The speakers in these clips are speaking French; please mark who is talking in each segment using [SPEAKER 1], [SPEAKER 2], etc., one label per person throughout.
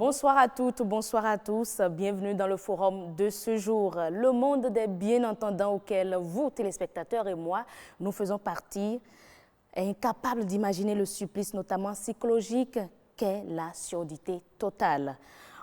[SPEAKER 1] Bonsoir à toutes, bonsoir à tous. Bienvenue dans le forum de ce jour. Le monde des bien-entendants auquel vous, téléspectateurs et moi, nous faisons partie, est incapable d'imaginer le supplice, notamment psychologique, qu'est la surdité totale.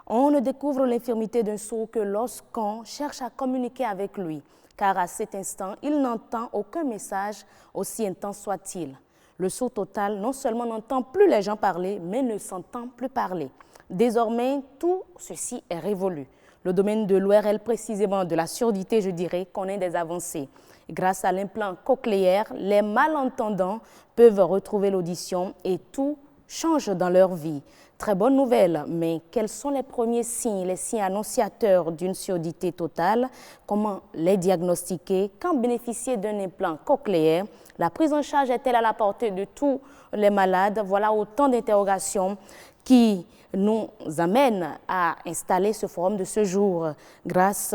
[SPEAKER 1] On ne découvre l'infirmité d'un sourd que lorsqu'on cherche à communiquer avec lui, car à cet instant, il n'entend aucun message, aussi intense soit-il. Le sourd total non seulement n'entend plus les gens parler, mais ne s'entend plus parler. Désormais, tout ceci est révolu. Le domaine de l'ORL, précisément de la surdité, je dirais, connaît des avancées. Grâce à l'implant cochléaire, les malentendants peuvent retrouver l'audition et tout change dans leur vie. Très bonne nouvelle, mais quels sont les premiers signes, les signes annonciateurs d'une surdité totale? Comment les diagnostiquer? Quand bénéficier d'un implant cochléaire? La prise en charge est-elle à la portée de tous les malades? Voilà autant d'interrogations qui nous amènent à installer ce forum de ce jour, grâce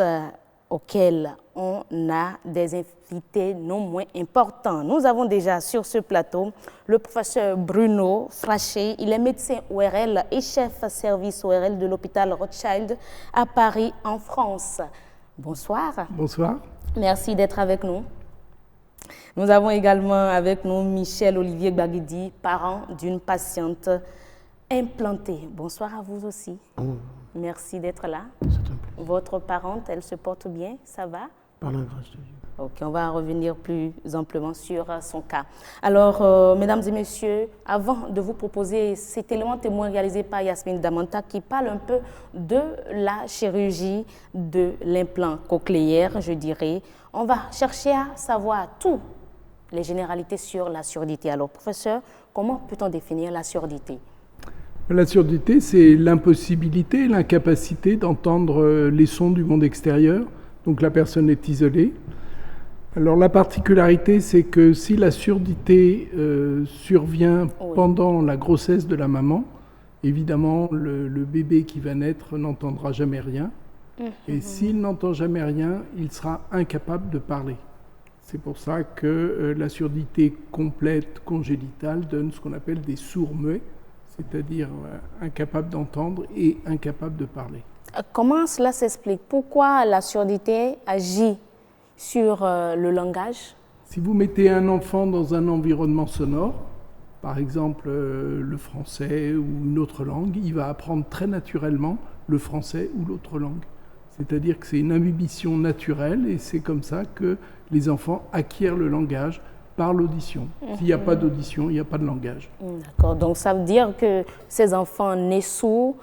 [SPEAKER 1] auquel on a des invités non moins importants. Nous avons déjà sur ce plateau le professeur Bruno Frachet. Il est médecin ORL et chef service ORL de l'hôpital Rothschild à Paris, en France. Bonsoir.
[SPEAKER 2] Bonsoir.
[SPEAKER 1] Merci d'être avec nous. Nous avons également avec nous Michel Olivier Baguidi, parent d'une patiente implantée. Bonsoir à vous aussi. Merci d'être là. Votre parente, elle se porte bien, ça va?
[SPEAKER 2] Par la grâce de Dieu.
[SPEAKER 1] Ok, on va revenir plus amplement sur son cas. Alors, mesdames et messieurs, avant de vous proposer cet élément témoin réalisé par Yasmine Damanta qui parle un peu de la chirurgie de l'implant cochléaire, je dirais, on va chercher à savoir toutes les généralités sur la surdité. Alors, professeur, comment peut-on définir la surdité?
[SPEAKER 2] La surdité, c'est l'impossibilité, l'incapacité d'entendre les sons du monde extérieur. Donc la personne est isolée. Alors la particularité, c'est que si la surdité survient pendant la grossesse de la maman, évidemment, le bébé qui va naître n'entendra jamais rien. Et s'il n'entend jamais rien, il sera incapable de parler. C'est pour ça que la surdité complète congénitale donne ce qu'on appelle des sourds-muets, c'est-à-dire incapable d'entendre et incapable de parler.
[SPEAKER 1] Comment cela s'explique? Pourquoi la surdité agit sur le langage?
[SPEAKER 2] Si vous mettez un enfant dans un environnement sonore, par exemple le français ou une autre langue, il va apprendre très naturellement le français ou l'autre langue. C'est-à-dire que c'est une imbibition naturelle et c'est comme ça que les enfants acquièrent le langage par l'audition. S'il n'y a pas d'audition, il n'y a pas de langage.
[SPEAKER 1] D'accord, donc ça veut dire que ces enfants nés sourds,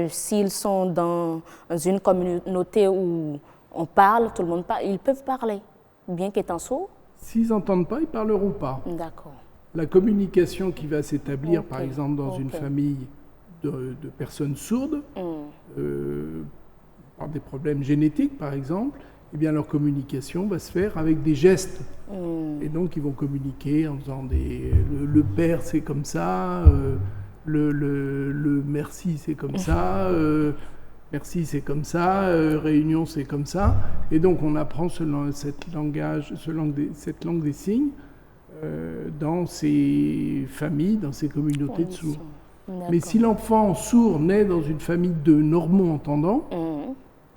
[SPEAKER 1] s'ils sont dans une communauté où on parle, tout le monde parle, ils peuvent parler, bien qu'étant sourds?
[SPEAKER 2] S'ils n'entendent pas, ils ne parleront pas.
[SPEAKER 1] D'accord.
[SPEAKER 2] La communication qui va s'établir, par exemple, dans une famille de personnes sourdes, par des problèmes génétiques, par exemple, eh bien, leur communication va se faire avec des gestes. Et donc, ils vont communiquer en faisant le père, c'est comme ça, le merci, c'est comme ça, merci, c'est comme ça, réunion, c'est comme ça. Et donc, on apprend cette langue des signes dans ces familles, dans ces communautés de sourds. Mais si l'enfant sourd naît dans une famille de normaux entendants,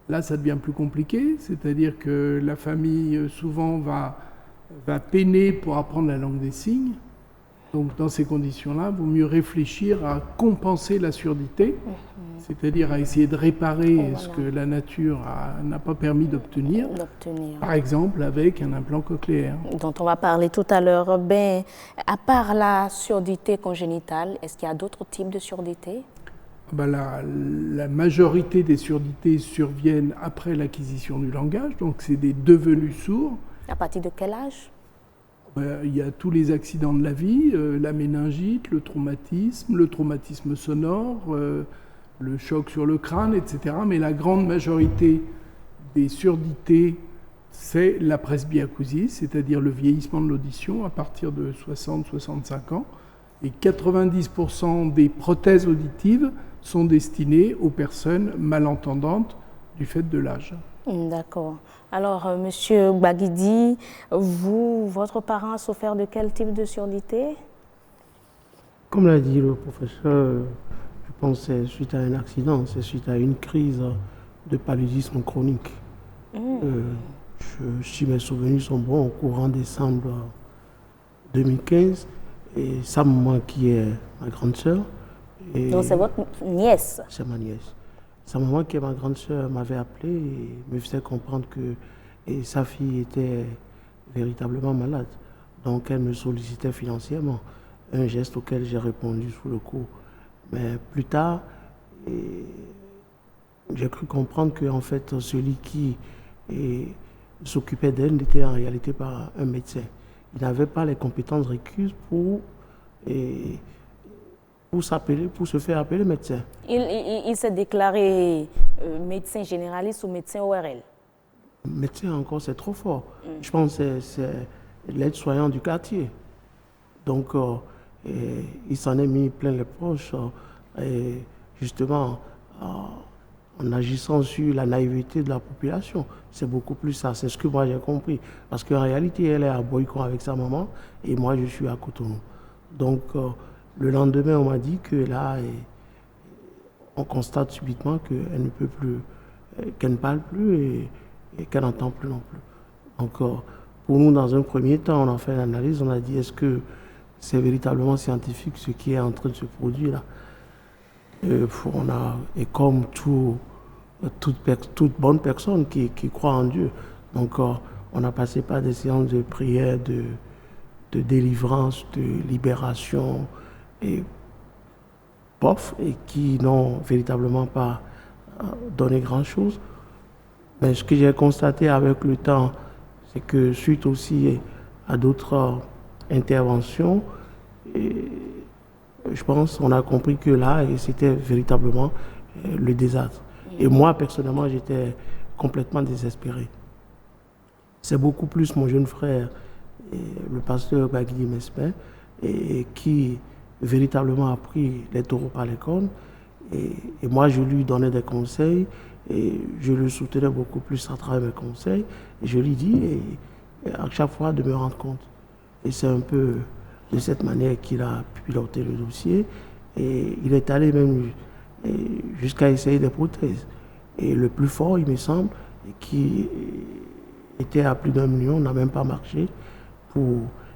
[SPEAKER 2] là, ça devient plus compliqué, c'est-à-dire que la famille, souvent, va peiner pour apprendre la langue des signes. Donc, dans ces conditions-là, il vaut mieux réfléchir à compenser la surdité, c'est-à-dire à essayer de réparer ce que la nature n'a pas permis d'obtenir, par exemple avec un implant cochléaire.
[SPEAKER 1] Dont on va parler tout à l'heure. À part la surdité congénitale, est-ce qu'il y a d'autres types de surdité?
[SPEAKER 2] La majorité des surdités surviennent après l'acquisition du langage, donc c'est des devenus sourds.
[SPEAKER 1] À partir de quel âge?
[SPEAKER 2] Il y a tous les accidents de la vie, la méningite, le traumatisme sonore, le choc sur le crâne, etc. Mais la grande majorité des surdités, c'est la presbyacousie, c'est-à-dire le vieillissement de l'audition à partir de 60-65 ans. Et 90% des prothèses auditives sont destinées aux personnes malentendantes du fait de l'âge.
[SPEAKER 1] D'accord. Alors, Monsieur Baguidi, votre parent a souffert de quel type de surdité?
[SPEAKER 3] Comme l'a dit le professeur, je pense que c'est suite à un accident, c'est suite à une crise de paludisme chronique. Si mes souvenirs sont bons, au courant décembre 2015, et sa maman qui est ma grande sœur.
[SPEAKER 1] Donc c'est votre nièce?
[SPEAKER 3] C'est ma nièce. Sa maman qui est ma grande sœur m'avait appelé et me faisait comprendre que sa fille était véritablement malade. Donc elle me sollicitait financièrement, un geste auquel j'ai répondu sous le coup. Mais plus tard, j'ai cru comprendre que en fait, celui qui s'occupait d'elle n'était en réalité pas un médecin. Il n'avait pas les compétences requises pour se faire appeler médecin.
[SPEAKER 1] Il s'est déclaré médecin généraliste ou médecin ORL?
[SPEAKER 3] Médecin encore, c'est trop fort. Je pense que c'est l'aide-soignant du quartier. Donc, il s'en est mis plein les poches, justement, en agissant sur la naïveté de la population. C'est beaucoup plus ça, c'est ce que moi j'ai compris. Parce qu'en réalité, elle est à Boycon avec sa maman et moi je suis à Cotonou. Donc, le lendemain, on m'a dit que là, on constate subitement qu'elle ne peut plus, qu'elle ne parle plus et qu'elle n'entend plus non plus. Donc, pour nous, dans un premier temps, on a fait l'analyse, on a dit est-ce que c'est véritablement scientifique ce qui est en train de se produire là. Et comme toute bonne personne qui croit en Dieu, donc on a passé par des séances de prière, de délivrance, de libération et qui n'ont véritablement pas donné grand-chose. Mais ce que j'ai constaté avec le temps, c'est que suite aussi à d'autres interventions, je pense qu'on a compris que là, c'était véritablement le désastre. Et moi, personnellement, j'étais complètement désespéré. C'est beaucoup plus mon jeune frère, le pasteur Bagui Mespin, qui véritablement a pris les taureaux par les cornes. Et moi, je lui donnais des conseils et je le soutenais beaucoup plus à travers mes conseils. Et je lui dis à chaque fois de me rendre compte. Et c'est un peu de cette manière qu'il a piloté le dossier. Et il est allé même jusqu'à essayer des prothèses. Et le plus fort, il me semble, qui était à plus d'1 million, n'a même pas marché.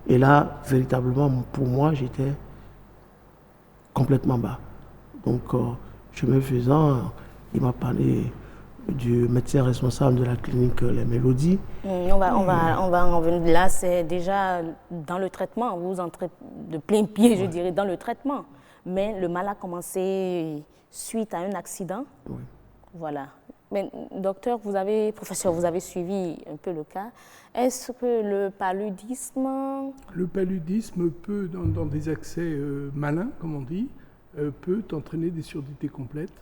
[SPEAKER 3] Et là, véritablement, pour moi, j'étais complètement bas. Donc, chemin faisant, il m'a parlé du médecin responsable de la clinique Les Mélodies.
[SPEAKER 1] On va en venir là, c'est déjà dans le traitement. Vous entrez de plein pied, je dirais, dans le traitement. Mais le mal a commencé suite à un accident.
[SPEAKER 3] Oui.
[SPEAKER 1] Voilà. Mais docteur, professeur, vous avez suivi un peu le cas. Est-ce que le paludisme...
[SPEAKER 2] Le paludisme peut, dans des accès malins, comme on dit, peut entraîner des surdités complètes.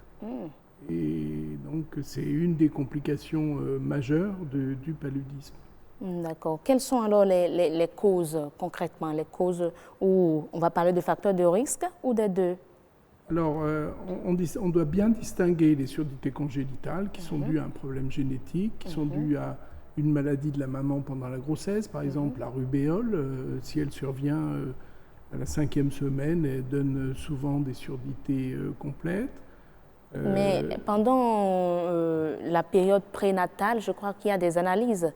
[SPEAKER 2] Et donc, c'est une des complications majeures du paludisme.
[SPEAKER 1] D'accord. Quelles sont alors les causes, concrètement, les causes où on va parler de facteurs de risque ou des deux?
[SPEAKER 2] Alors, on doit bien distinguer les surdités congénitales qui sont dues à un problème génétique, qui sont dues à une maladie de la maman pendant la grossesse, par exemple la rubéole, si elle survient à la 5e semaine, elle donne souvent des surdités complètes.
[SPEAKER 1] Mais pendant la période prénatale, je crois qu'il y a des analyses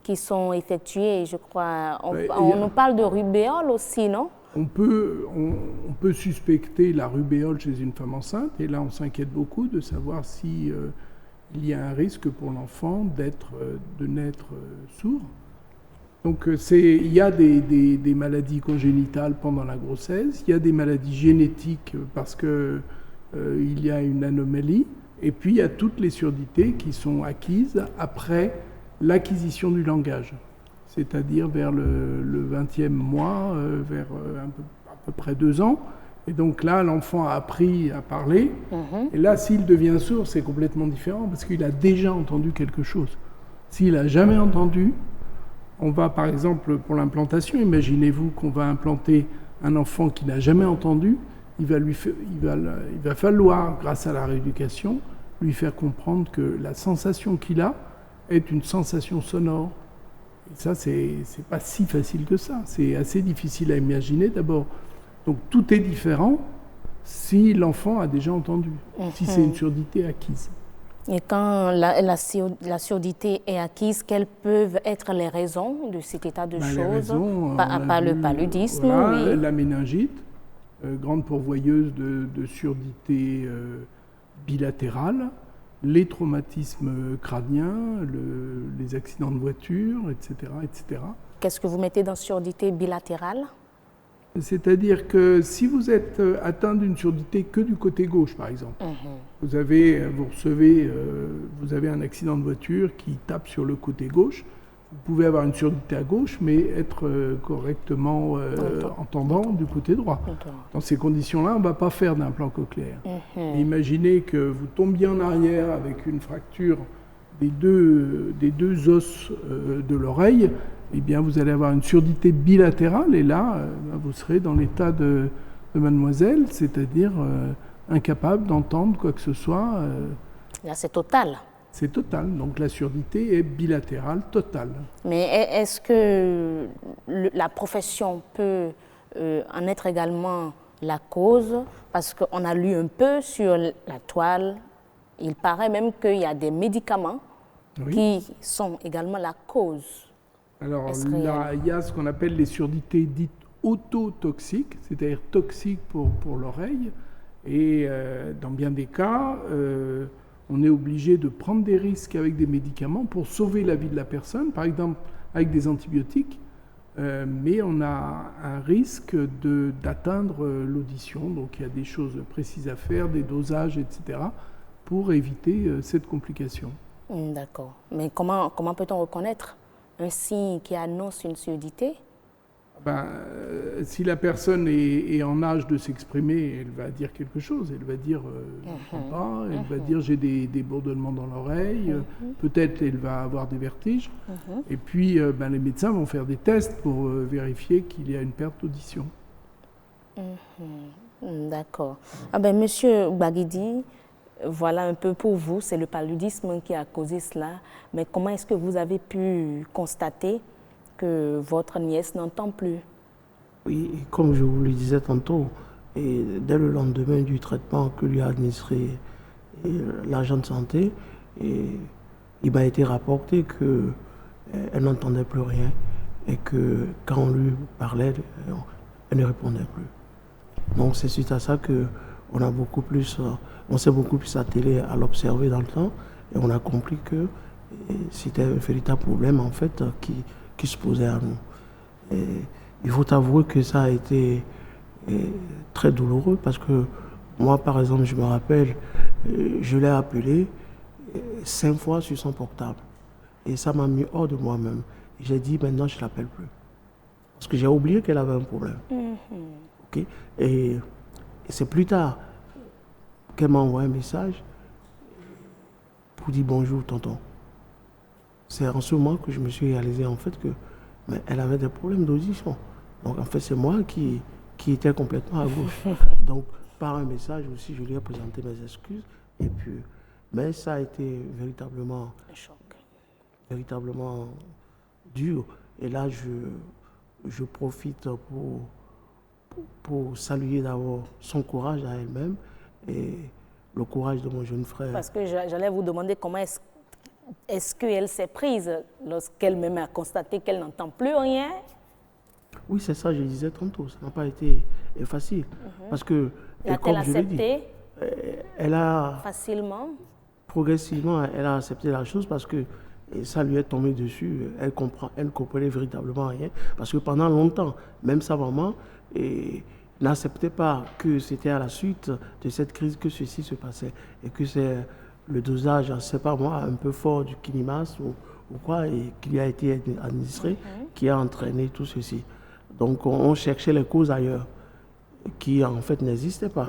[SPEAKER 1] qui sont effectuées, je crois. On nous parle de rubéole aussi, non?
[SPEAKER 2] On peut suspecter la rubéole chez une femme enceinte, et là on s'inquiète beaucoup de savoir si il y a un risque pour l'enfant de naître sourd. Donc il y a des maladies congénitales pendant la grossesse, il y a des maladies génétiques parce que il y a une anomalie, et puis il y a toutes les surdités qui sont acquises après l'acquisition du langage. C'est-à-dire vers le 20e mois, vers à peu près 2 ans. Et donc là, l'enfant a appris à parler. Et là, s'il devient sourd, c'est complètement différent parce qu'il a déjà entendu quelque chose. S'il n'a jamais entendu, on va, par exemple, pour l'implantation, imaginez-vous qu'on va implanter un enfant qui n'a jamais entendu. Il va falloir, grâce à la rééducation, lui faire comprendre que la sensation qu'il a est une sensation sonore. Et ça, c'est pas si facile que ça. C'est assez difficile à imaginer d'abord. Donc tout est différent. si l'enfant a déjà entendu, si c'est une surdité acquise.
[SPEAKER 1] Et quand la surdité est acquise, quelles peuvent être les raisons de cet état de choses?
[SPEAKER 2] Les raisons,
[SPEAKER 1] par le paludisme,
[SPEAKER 2] voilà,
[SPEAKER 1] oui.
[SPEAKER 2] la méningite, grande pourvoyeuse de surdité bilatérale, les traumatismes crâniens, les accidents de voiture, etc., etc.
[SPEAKER 1] Qu'est-ce que vous mettez dans surdité bilatérale?
[SPEAKER 2] C'est-à-dire que si vous êtes atteint d'une surdité que du côté gauche, par exemple, vous avez un accident de voiture qui tape sur le côté gauche, vous pouvez avoir une surdité à gauche, mais être correctement entendant du côté droit. Dans ces conditions-là, on ne va pas faire d'implant cochléaire. Imaginez que vous tombiez en arrière avec une fracture des deux os de l'oreille, eh bien, vous allez avoir une surdité bilatérale, et là, vous serez dans l'état de mademoiselle, c'est-à-dire incapable d'entendre quoi que ce soit.
[SPEAKER 1] Là, c'est total.
[SPEAKER 2] C'est total, donc la surdité est bilatérale totale.
[SPEAKER 1] Mais est-ce que la profession peut en être également la cause? Parce qu'on a lu un peu sur la toile, il paraît même qu'il y a des médicaments qui sont également la cause.
[SPEAKER 2] Alors là, il y a ce qu'on appelle les surdités dites autotoxiques, c'est-à-dire toxiques pour l'oreille. Et dans bien des cas, on est obligé de prendre des risques avec des médicaments pour sauver la vie de la personne, par exemple avec des antibiotiques, mais on a un risque d'atteindre l'audition. Donc il y a des choses précises à faire, des dosages, etc., pour éviter cette complication.
[SPEAKER 1] D'accord. Mais comment peut-on reconnaître un signe qui annonce une surdité?
[SPEAKER 2] Si la personne est en âge de s'exprimer, elle va dire quelque chose. Elle va dire je ne comprends pas, elle va dire j'ai des bourdonnements dans l'oreille, peut-être elle va avoir des vertiges. Et puis les médecins vont faire des tests pour vérifier qu'il y a une perte d'audition.
[SPEAKER 1] D'accord. Monsieur Baguidi, voilà un peu pour vous, c'est le paludisme qui a causé cela. Mais comment est-ce que vous avez pu constater que votre nièce n'entend plus?
[SPEAKER 3] Oui, comme je vous le disais tantôt, et dès le lendemain du traitement que lui a administré l'agent de santé, il m'a été rapporté qu'elle n'entendait plus rien et que quand on lui parlait, elle ne répondait plus. Donc c'est suite à ça qu'on s'est beaucoup plus attelé à l'observer dans le temps, et on a compris que c'était un véritable problème en fait qui se posait à nous. Et il faut avouer que ça a été très douloureux, parce que moi par exemple je me rappelle, je l'ai appelé 5 fois sur son portable et ça m'a mis hors de moi-même. J'ai dit maintenant je ne l'appelle plus parce que j'ai oublié qu'elle avait un problème. Okay? Et c'est plus tard qu'elle m'a envoyé un message pour dire bonjour tonton. C'est en ce moment que je me suis réalisé en fait qu'elle avait des problèmes d'audition. Donc en fait c'est moi qui était complètement à gauche. Donc par un message aussi je lui ai présenté mes excuses, et puis mais ça a été véritablement
[SPEAKER 1] un choc,
[SPEAKER 3] véritablement dur. Et là je profite pour saluer d'abord son courage à elle-même et le courage de mon jeune frère.
[SPEAKER 1] Parce que j'allais vous demander comment est-ce qu'elle s'est prise lorsqu'elle-même a constaté qu'elle n'entend plus rien?
[SPEAKER 3] Oui, c'est ça, je disais tantôt, ça n'a pas été facile. Parce que,
[SPEAKER 1] comme je l'ai dit,
[SPEAKER 3] elle a
[SPEAKER 1] facilement,
[SPEAKER 3] progressivement, elle a accepté la chose parce que ça lui est tombé dessus. Elle ne comprenait véritablement rien. Parce que pendant longtemps, même sa maman n'acceptait pas que c'était à la suite de cette crise que ceci se passait. Et que c'est le dosage, je ne sais pas moi, un peu fort du Kinimas ou quoi, et qui lui a été administré, qui a entraîné tout ceci. Donc on cherchait les causes ailleurs, qui en fait n'existaient pas.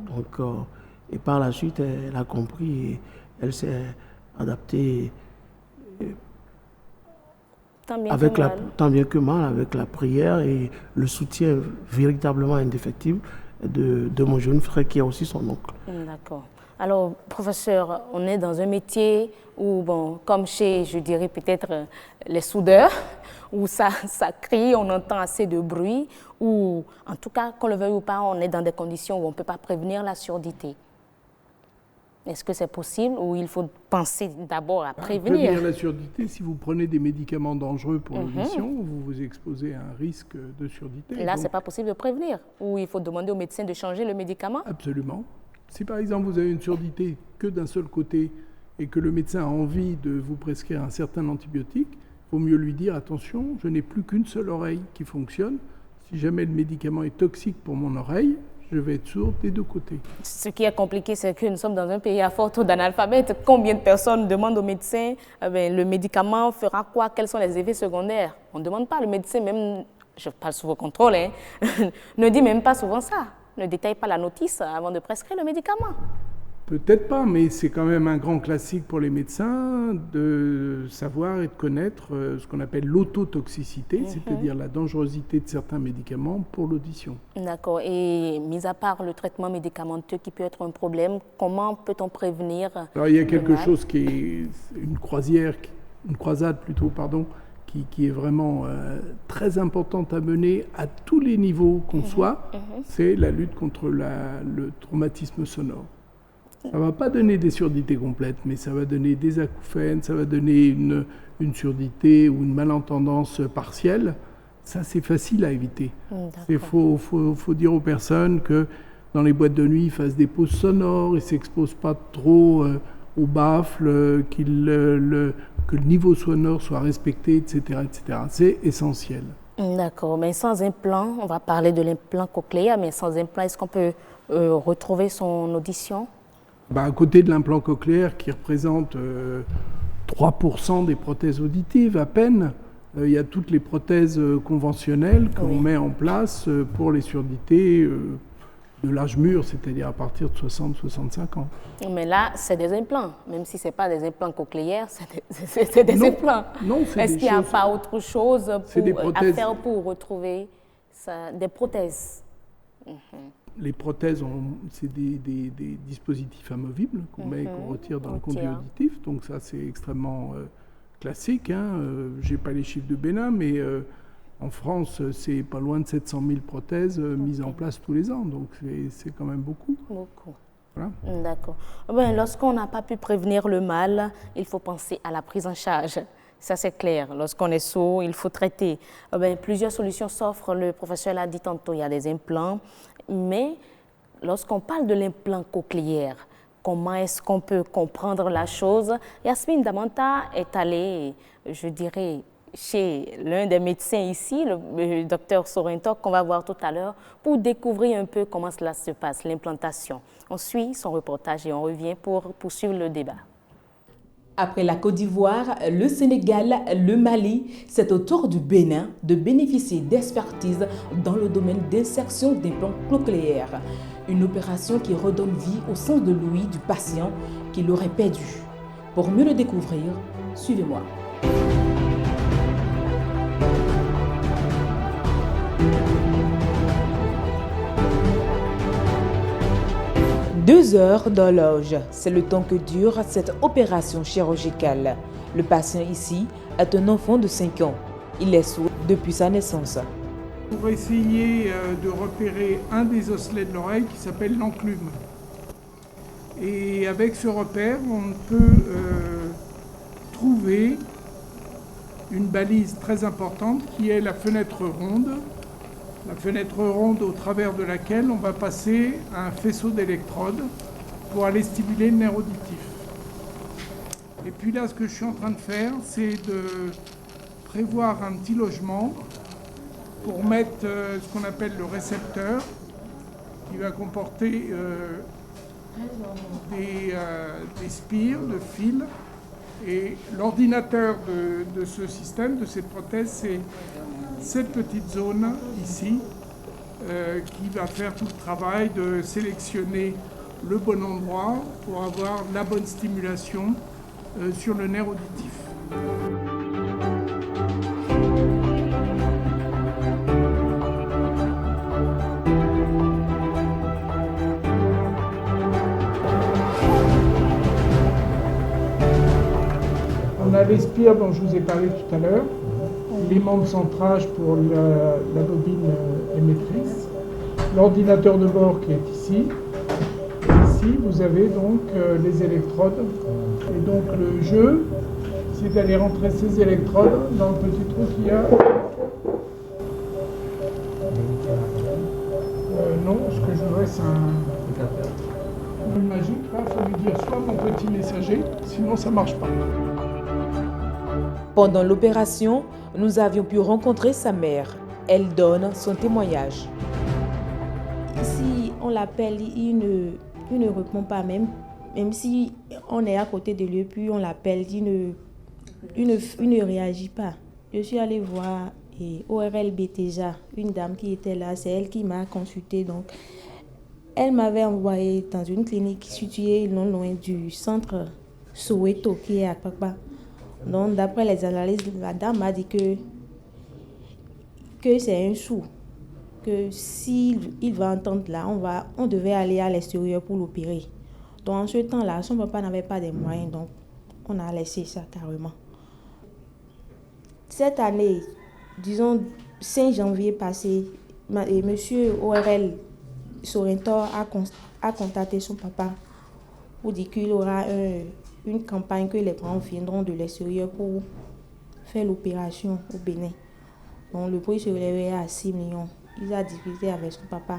[SPEAKER 3] Donc, et par la suite, elle a compris et elle s'est adaptée tant bien que mal avec la prière et le soutien véritablement indéfectible de mon jeune frère qui est aussi son oncle.
[SPEAKER 1] D'accord. Alors, professeur, on est dans un métier où, bon, comme chez, je dirais peut-être les soudeurs, où ça crie, on entend assez de bruit, ou en tout cas, qu'on le veuille ou pas, on est dans des conditions où on ne peut pas prévenir la surdité. Est-ce que c'est possible ou il faut penser d'abord à prévenir?
[SPEAKER 2] Prévenir la surdité, si vous prenez des médicaments dangereux pour l'audition, vous vous exposez à un risque de surdité.
[SPEAKER 1] Là, ce n'est pas possible de prévenir. Ou il faut demander au médecin de changer le médicament?
[SPEAKER 2] Absolument. Si par exemple vous avez une surdité que d'un seul côté et que le médecin a envie de vous prescrire un certain antibiotique, il vaut mieux lui dire attention, je n'ai plus qu'une seule oreille qui fonctionne. Si jamais le médicament est toxique pour mon oreille, je vais être sourd des deux côtés.
[SPEAKER 1] Ce qui est compliqué, c'est que nous sommes dans un pays à fort taux d'analphabètes. Combien de personnes demandent au médecin le médicament fera quoi? Quels sont les effets secondaires? On ne demande pas. Le médecin, même, je parle sous vos contrôles, ne dit même pas souvent ça. Ne détaille pas la notice avant de prescrire le médicament.
[SPEAKER 2] Peut-être pas, mais c'est quand même un grand classique pour les médecins de savoir et de connaître ce qu'on appelle l'autotoxicité, c'est-à-dire la dangerosité de certains médicaments pour l'audition.
[SPEAKER 1] D'accord. Et mis à part le traitement médicamenteux qui peut être un problème, comment peut-on prévenir?
[SPEAKER 2] Alors il y a quelque chose qui est une croisade plutôt, qui est vraiment très importante à mener à tous les niveaux qu'on soit, c'est la lutte contre le traumatisme sonore. Ça ne va pas donner des surdités complètes, mais ça va donner des acouphènes, ça va donner une surdité ou une malentendance partielle. Ça, c'est facile à éviter. Il faut dire aux personnes que dans les boîtes de nuit, ils fassent des pauses sonores, ils ne s'exposent pas trop aux baffles, que le niveau sonore soit respecté, etc. etc. C'est essentiel.
[SPEAKER 1] D'accord, mais sans implant, on va parler de l'implant cochléaire, mais sans implant, est-ce qu'on peut retrouver son audition?
[SPEAKER 2] À côté de l'implant cochléaire qui représente 3% des prothèses auditives à peine, il y a toutes les prothèses conventionnelles qu'on met en place pour les surdités de l'âge mûr, c'est-à-dire à partir de 60-65 ans.
[SPEAKER 1] Mais là, c'est des implants. Même si ce n'est pas des implants cochléaires, c'est des implants.
[SPEAKER 2] Non,
[SPEAKER 1] est-ce qu'il n'y a pas autre chose à faire pour retrouver des prothèses?
[SPEAKER 2] Les prothèses, c'est des dispositifs amovibles qu'on met et qu'on retire dans le conduit auditif. Donc ça, c'est extrêmement classique. Je n'ai pas les chiffres de Bénin, mais en France, c'est pas loin de 700 000 prothèses mises en place tous les ans. Donc c'est quand même beaucoup.
[SPEAKER 1] Beaucoup.
[SPEAKER 2] Voilà.
[SPEAKER 1] D'accord. Lorsqu'on n'a pas pu prévenir le mal, il faut penser à la prise en charge. Ça, c'est clair. Lorsqu'on est sourd, il faut traiter. Plusieurs solutions s'offrent. Le professeur l'a dit tantôt, il y a des implants. Mais lorsqu'on parle de l'implant cochléaire, comment est-ce qu'on peut comprendre la chose? Yasmine Damanta est allée, je dirais, chez l'un des médecins ici, le docteur Sorintok, qu'on va voir tout à l'heure, pour découvrir un peu comment cela se passe, l'implantation. On suit son reportage et on revient pour poursuivre le débat.
[SPEAKER 4] Après la Côte d'Ivoire, le Sénégal, le Mali, c'est au tour du Bénin de bénéficier d'expertise dans le domaine d'insertion d'implants cochléaires. Une opération qui redonne vie au sens de l'ouïe du patient qui l'aurait perdu. Pour mieux le découvrir, suivez-moi. Deux heures d'horloge, c'est le temps que dure cette opération chirurgicale. Le patient ici est un enfant de 5 ans. Il est sourd depuis sa naissance.
[SPEAKER 2] Pour essayer de repérer un des osselets de l'oreille qui s'appelle l'enclume. Et avec ce repère, on peut trouver une balise très importante qui est la fenêtre ronde. La fenêtre ronde au travers de laquelle on va passer un faisceau d'électrodes pour aller stimuler le nerf auditif. Et puis là, ce que je suis en train de faire, c'est de prévoir un petit logement pour mettre ce qu'on appelle le récepteur, qui va comporter des spires de fils. Et l'ordinateur de ce système, de cette prothèse, c'est cette petite zone ici qui va faire tout le travail de sélectionner le bon endroit pour avoir la bonne stimulation sur le nerf auditif. On a l'Espire dont je vous ai parlé tout à l'heure, l'aimant de centrage pour la bobine émettrice, l'ordinateur de bord qui est ici. Et ici, vous avez donc les électrodes. Et donc le jeu, c'est d'aller rentrer ces électrodes dans le petit trou qu'il y a. Non, ce que je voudrais, c'est une magique. Là, il faut lui dire soit mon petit messager, sinon ça ne marche pas.
[SPEAKER 4] Pendant l'opération, nous avions pu rencontrer sa mère. Elle donne son témoignage.
[SPEAKER 5] Si on l'appelle, il ne répond pas même si on est à côté de lui, puis on l'appelle, il ne réagit pas. Je suis allée voir ORL Beteja, une dame qui était là, c'est elle qui m'a consultée. Donc, elle m'avait envoyé dans une clinique située non loin du centre Soweto qui est à Kpakpa. Donc, d'après les analyses, la dame m'a dit que c'est un sou, que s'il va entendre là, on devait aller à l'extérieur pour l'opérer. Donc, en ce temps-là, son papa n'avait pas de moyens, donc on a laissé ça carrément. Cette année, disons 5 janvier passé, monsieur ORL Sorrentor a contacté son papa pour dire qu'il y aura une campagne que les parents viendront de l'extérieur pour faire l'opération au Bénin. Donc le prix se relevait à 6 millions. Il a discuté avec son papa.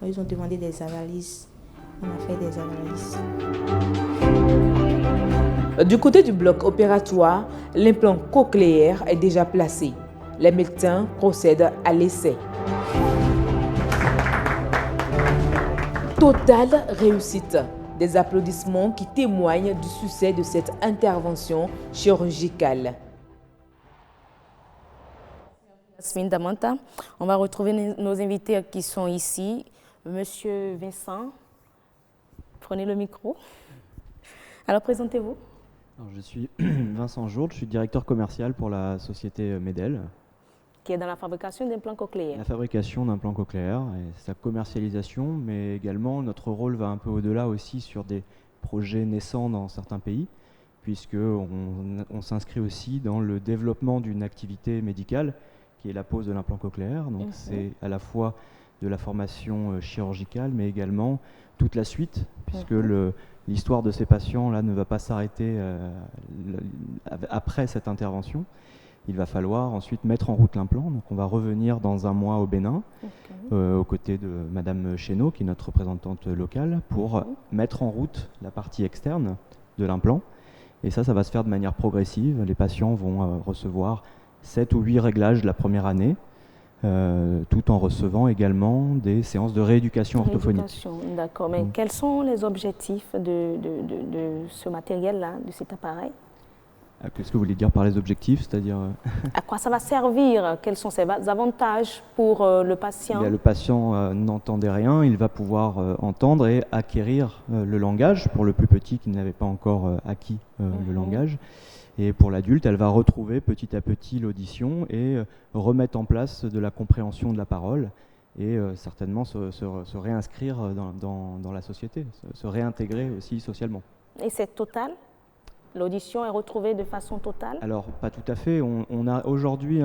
[SPEAKER 5] Donc, ils ont demandé des analyses. On a fait des analyses.
[SPEAKER 4] Du côté du bloc opératoire, l'implant cochléaire est déjà placé. Les médecins procèdent à l'essai. Totale réussite. Des applaudissements qui témoignent du succès de cette intervention chirurgicale.
[SPEAKER 1] Yasmine Damanta, on va retrouver nos invités qui sont ici. Monsieur Vincent, prenez le micro. Alors, présentez-vous.
[SPEAKER 6] Alors, je suis Vincent Jourde, je suis directeur commercial pour la société Medel.
[SPEAKER 1] Qui est dans la fabrication d'implants cochléaires.
[SPEAKER 6] La fabrication d'implants cochléaires et sa commercialisation, mais également notre rôle va un peu au-delà aussi sur des projets naissants dans certains pays, puisqu'on s'inscrit aussi dans le développement d'une activité médicale qui est la pose de l'implant cochléaire. Donc c'est à la fois de la formation chirurgicale, mais également toute la suite, puisque l'histoire de ces patients là ne va pas s'arrêter après cette intervention. Il va falloir ensuite mettre en route l'implant. Donc on va revenir dans un mois au Bénin, aux côtés de Madame Chénaud, qui est notre représentante locale, pour mettre en route la partie externe de l'implant. Et ça va se faire de manière progressive. Les patients vont recevoir 7 ou 8 réglages la première année, tout en recevant également des séances de rééducation orthophonique.
[SPEAKER 1] D'accord, mais quels sont les objectifs de ce matériel-là, de cet appareil ?
[SPEAKER 6] Qu'est-ce que vous voulez dire par les objectifs, c'est-à-dire
[SPEAKER 1] à quoi ça va servir? Quels sont ses avantages pour le patient?
[SPEAKER 6] Le patient n'entendait rien, il va pouvoir entendre et acquérir le langage, pour le plus petit qui n'avait pas encore acquis le langage. Et pour l'adulte, elle va retrouver petit à petit l'audition et remettre en place de la compréhension de la parole et certainement se réinscrire dans la société, se réintégrer aussi socialement.
[SPEAKER 1] Et c'est total? L'audition est retrouvée de façon totale?
[SPEAKER 6] Alors, pas tout à fait. On a aujourd'hui,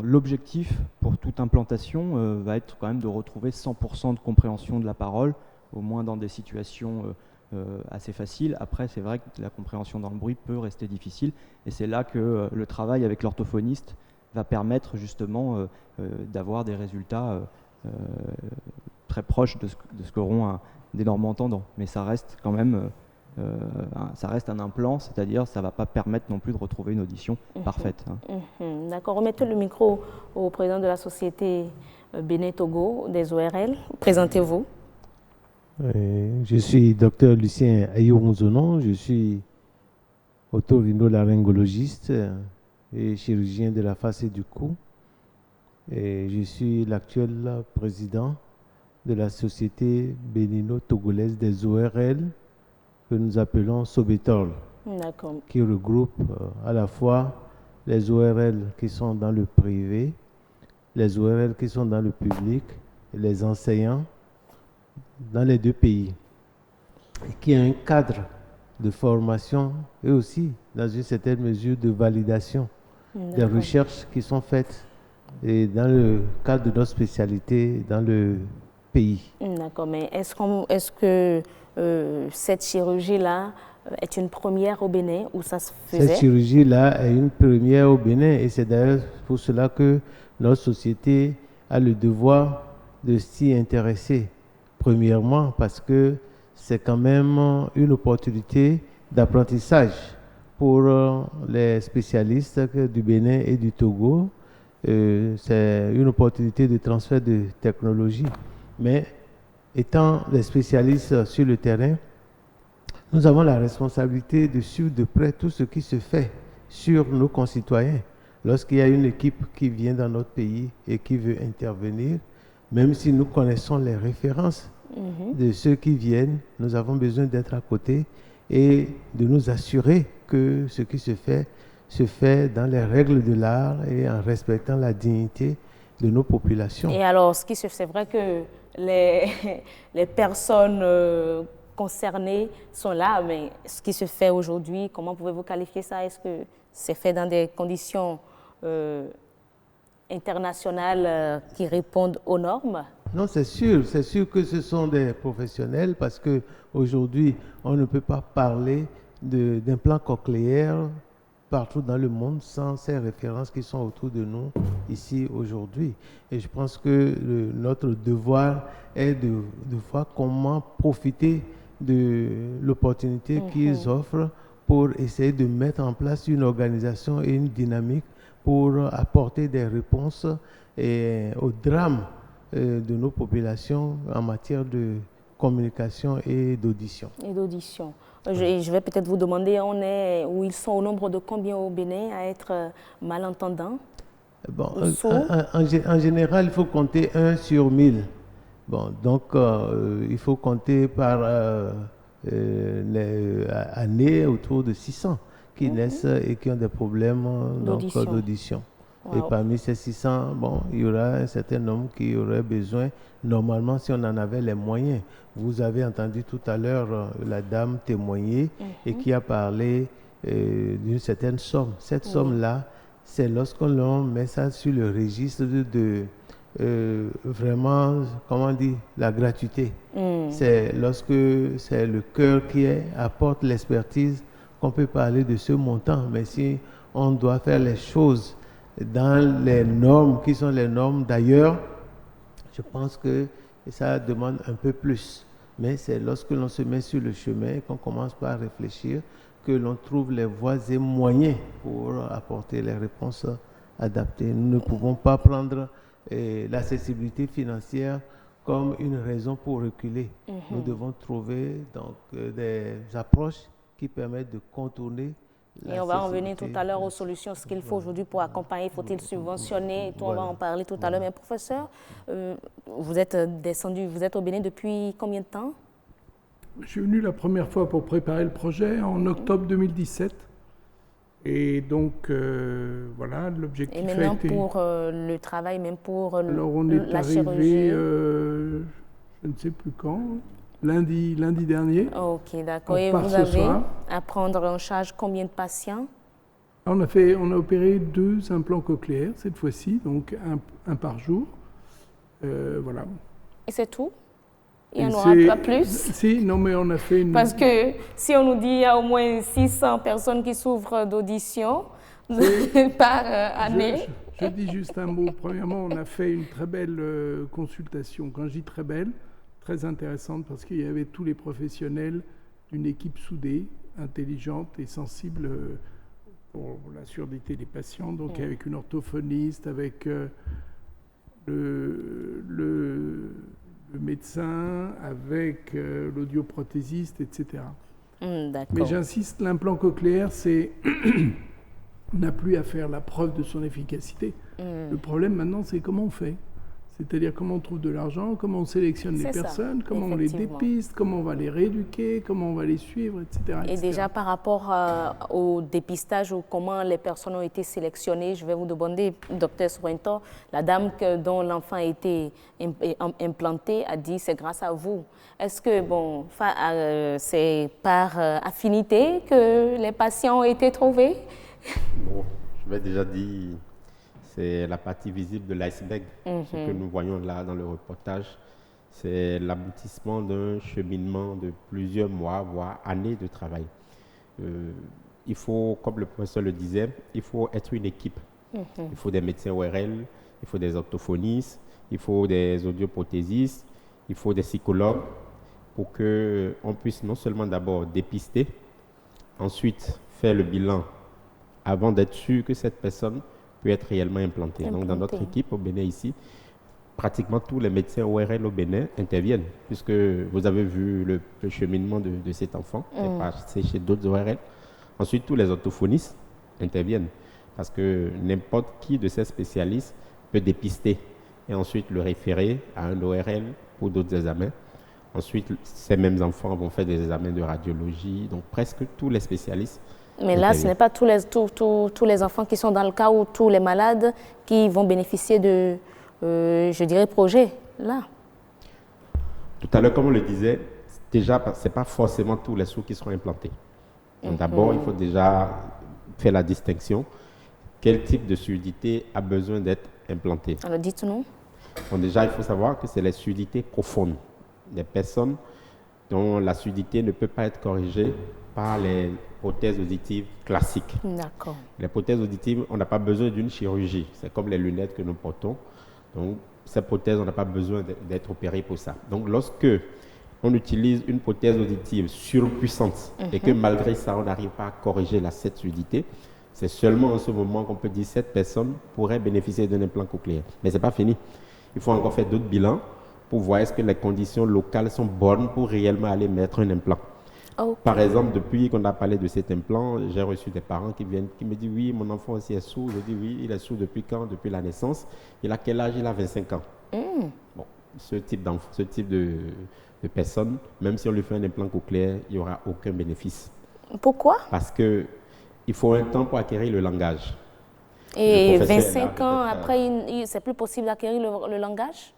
[SPEAKER 6] l'objectif pour toute implantation va être quand même de retrouver 100% de compréhension de la parole, au moins dans des situations assez faciles. Après, c'est vrai que la compréhension dans le bruit peut rester difficile, et c'est là que le travail avec l'orthophoniste va permettre justement d'avoir des résultats très proches de ce qu'auront des normo-entendants. Mais ça reste quand même... ça reste un implant, c'est-à-dire ça ne va pas permettre non plus de retrouver une audition parfaite.
[SPEAKER 1] D'accord, remettez le micro au président de la société Bénin Togo des ORL. Présentez-vous.
[SPEAKER 7] Je suis Dr Lucien Ayounzonon, je suis otorhinolaryngologiste et chirurgien de la face et du cou. Et je suis l'actuel président de la société bénino-togolaise des ORL, que nous appelons Sobetol, qui regroupe à la fois les ORL qui sont dans le privé, les ORL qui sont dans le public, et les enseignants dans les deux pays, et qui a un cadre de formation et aussi, dans une certaine mesure, de validation des recherches qui sont faites et dans le cadre de notre spécialité dans le pays.
[SPEAKER 1] D'accord, mais est-ce que cette chirurgie-là est une première au Bénin où ça se faisait?
[SPEAKER 7] Cette chirurgie-là est une première au Bénin et c'est d'ailleurs pour cela que notre société a le devoir de s'y intéresser. Premièrement, parce que c'est quand même une opportunité d'apprentissage pour les spécialistes du Bénin et du Togo. C'est une opportunité de transfert de technologie. Mais étant des spécialistes sur le terrain, nous avons la responsabilité de suivre de près tout ce qui se fait sur nos concitoyens. Lorsqu'il y a une équipe qui vient dans notre pays et qui veut intervenir, même si nous connaissons les références de ceux qui viennent, nous avons besoin d'être à côté et de nous assurer que ce qui se fait dans les règles de l'art et en respectant la dignité de nos populations.
[SPEAKER 1] Et alors, c'est vrai que les personnes concernées sont là, mais ce qui se fait aujourd'hui, comment pouvez-vous qualifier ça? Est-ce que c'est fait dans des conditions internationales qui répondent aux normes?
[SPEAKER 7] Non, c'est sûr que ce sont des professionnels parce qu'aujourd'hui, on ne peut pas parler d'implants cochléaires partout dans le monde sans ces références qui sont autour de nous ici aujourd'hui. Et je pense que notre devoir est de voir comment profiter de l'opportunité qu'ils offrent pour essayer de mettre en place une organisation et une dynamique pour apporter des réponses au drame de nos populations en matière de communication et d'audition.
[SPEAKER 1] Je vais peut-être vous demander, où ils sont au nombre de combien au Bénin à être malentendants?
[SPEAKER 7] Bon, en général, il faut compter 1 sur 1000. Bon, donc, il faut compter par année autour de 600 qui naissent et qui ont des problèmes d'audition. Wow. Et parmi ces 600, bon, il y aura un certain nombre qui auraient besoin, normalement, si on en avait les moyens. Vous avez entendu tout à l'heure la dame témoigner et qui a parlé d'une certaine somme. Cette somme-là, c'est lorsqu'on met ça sur le registre de vraiment, comment dire, la gratuité. C'est lorsque c'est le cœur qui apporte l'expertise qu'on peut parler de ce montant. Mais si on doit faire les choses dans les normes qui sont les normes d'ailleurs, je pense que ça demande un peu plus. Mais c'est lorsque l'on se met sur le chemin et qu'on commence par réfléchir que l'on trouve les voies et moyens pour apporter les réponses adaptées. Nous ne pouvons pas prendre l'accessibilité financière comme une raison pour reculer. Nous devons trouver donc des approches qui permettent de contourner.
[SPEAKER 1] Et on va en venir tout à l'heure aux solutions, ce qu'il faut aujourd'hui pour accompagner, faut-il subventionner, tout, on va en parler tout à l'heure. Mais professeur, vous êtes au Bénin depuis combien de temps?
[SPEAKER 2] Je suis venu la première fois pour préparer le projet en octobre 2017. Et donc, voilà, l'objectif a été...
[SPEAKER 1] Et maintenant pour le travail, même pour
[SPEAKER 2] Alors, on est arrivé, je ne sais plus quand, lundi dernier.
[SPEAKER 1] Ok, d'accord. Et vous avez à prendre en charge combien de patients?
[SPEAKER 2] On a opéré 2 implants cochléaires cette fois-ci, donc un par jour. Voilà.
[SPEAKER 1] Et c'est tout? Il n'y en aura pas plus?
[SPEAKER 2] Si, non, mais on a fait une...
[SPEAKER 1] Parce que si on nous dit qu'il y a au moins 600 personnes qui souffrent d'audition par année...
[SPEAKER 2] Je dis juste un mot. Premièrement, on a fait une très belle consultation. Quand je dis très belle, très intéressante, parce qu'il y avait tous les professionnels d'une équipe soudée, intelligente et sensible pour la surdité des patients. Donc avec une orthophoniste, avec le médecin, avec l'audioprothésiste, etc. Mais j'insiste, l'implant cochléaire, n'a plus à faire la preuve de son efficacité. Le problème maintenant, c'est comment on fait. C'est-à-dire comment on trouve de l'argent, comment on sélectionne les personnes, comment on les dépiste, comment on va les rééduquer, comment on va les suivre, etc.
[SPEAKER 1] Et déjà par rapport au dépistage ou comment les personnes ont été sélectionnées, je vais vous demander, Dr Sointor, la dame dont l'enfant a été implanté a dit c'est grâce à vous. Est-ce que c'est par affinité que les patients ont été trouvés?
[SPEAKER 8] Bon, je vais déjà dire... C'est la partie visible de l'iceberg. Ce que nous voyons là dans le reportage, c'est l'aboutissement d'un cheminement de plusieurs mois, voire années de travail. Il faut, comme le professeur le disait, il faut être une équipe. Il faut des médecins ORL, il faut des orthophonistes, il faut des audioprothésistes, il faut des psychologues pour qu'on puisse non seulement d'abord dépister, ensuite faire le bilan avant d'être sûr que cette personne peut être réellement implanté. Donc, dans notre équipe au Bénin ici, pratiquement tous les médecins ORL au Bénin interviennent, puisque vous avez vu le cheminement de cet enfant, est passé chez d'autres ORL. Ensuite, tous les orthophonistes interviennent, parce que n'importe qui de ces spécialistes peut dépister et ensuite le référer à un ORL pour d'autres examens. Ensuite, ces mêmes enfants vont faire des examens de radiologie, donc presque tous les spécialistes.
[SPEAKER 1] Mais là, ce n'est pas tous les enfants qui sont dans le cas ou tous les malades qui vont bénéficier de, je dirais, projets, là.
[SPEAKER 8] Tout à l'heure, comme on le disait, déjà, ce n'est pas forcément tous les sous qui seront implantés. D'abord, il faut déjà faire la distinction. Quel type de surdité a besoin d'être implanté?
[SPEAKER 1] Alors, dites-nous.
[SPEAKER 8] Bon, déjà, il faut savoir que c'est les surdités profondes. Des personnes dont la surdité ne peut pas être corrigée par les prothèses auditives classiques.
[SPEAKER 1] D'accord.
[SPEAKER 8] Les prothèses auditives, on n'a pas besoin d'une chirurgie. C'est comme les lunettes que nous portons. Donc, ces prothèses, on n'a pas besoin d'être opéré pour ça. Donc, lorsque on utilise une prothèse auditive surpuissante et que malgré ça, on n'arrive pas à corriger cette surdité, c'est seulement en ce moment qu'on peut dire que cette personne pourrait bénéficier d'un implant cochléaire. Mais ce n'est pas fini. Il faut encore faire d'autres bilans pour voir est-ce que les conditions locales sont bonnes pour réellement aller mettre un implant. Okay. Par exemple, depuis qu'on a parlé de cet implant, j'ai reçu des parents qui me disent oui, mon enfant aussi est sourd. Je dis oui, il est sourd depuis quand? Depuis la naissance. Il a quel âge? Il a 25 ans. Bon, ce type de personne, même si on lui fait un implant cochléaire, il n'y aura aucun bénéfice.
[SPEAKER 1] Pourquoi?
[SPEAKER 8] Parce qu'il faut un temps pour acquérir le langage.
[SPEAKER 1] Et 25 ans après, c'est plus possible d'acquérir le langage?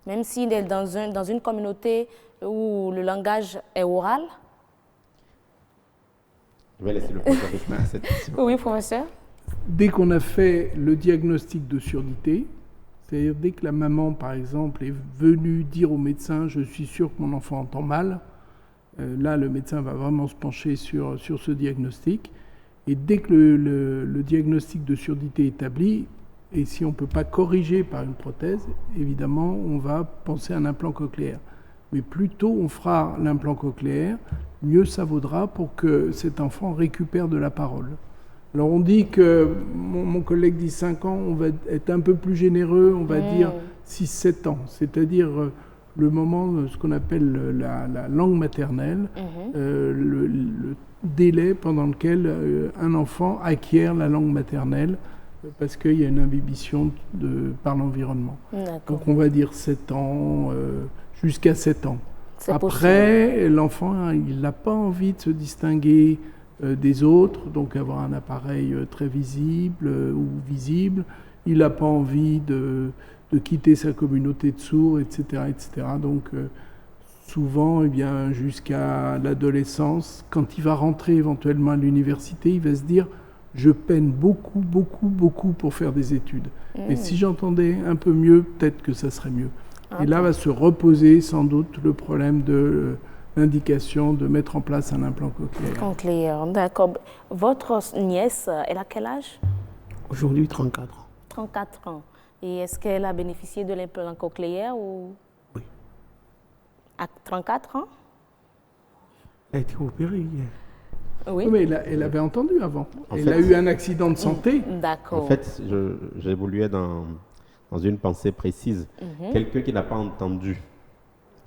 [SPEAKER 1] Même s'il est dans une communauté où le langage est oral?
[SPEAKER 8] Je vais laisser le professeur répondre à cette question.
[SPEAKER 1] Oui, professeur.
[SPEAKER 2] Dès qu'on a fait le diagnostic de surdité, c'est-à-dire dès que la maman, par exemple, est venue dire au médecin « je suis sûr que mon enfant entend mal », là, le médecin va vraiment se pencher sur ce diagnostic. Et dès que le diagnostic de surdité est établi, et si on ne peut pas corriger par une prothèse, évidemment, on va penser à un implant cochléaire. Mais plus tôt on fera l'implant cochléaire, mieux ça vaudra pour que cet enfant récupère de la parole. Alors on dit que, mon collègue dit 5 ans, on va être un peu plus généreux, on va dire 6-7 ans, c'est-à-dire le moment, ce qu'on appelle la langue maternelle, le délai pendant lequel un enfant acquiert la langue maternelle, parce qu'il y a une imbibition par l'environnement. Donc on va dire 7 ans, jusqu'à 7 ans. Après, l'enfant, il n'a pas envie de se distinguer des autres, donc avoir un appareil très visible ou visible. Il n'a pas envie de quitter sa communauté de sourds, etc. etc. Donc souvent, eh bien, jusqu'à l'adolescence, quand il va rentrer éventuellement à l'université, il va se dire « je peine beaucoup, beaucoup, beaucoup pour faire des études. Et si j'entendais un peu mieux, peut-être que ça serait mieux. » Et là va se reposer sans doute le problème de l'indication de mettre en place un implant cochléaire.
[SPEAKER 1] Cochléaire, d'accord. Votre nièce, elle a quel âge?
[SPEAKER 3] Aujourd'hui, 34 ans.
[SPEAKER 1] 34 ans. Et est-ce qu'elle a bénéficié de l'implant cochléaire ou...
[SPEAKER 3] Oui.
[SPEAKER 1] À 34 ans?
[SPEAKER 3] Elle a été opérée hier.
[SPEAKER 1] Oui.
[SPEAKER 2] Mais elle avait entendu avant. Elle a eu un accident de santé.
[SPEAKER 1] D'accord.
[SPEAKER 8] En fait, j'évoluais dans une pensée précise. Quelqu'un qui n'a pas entendu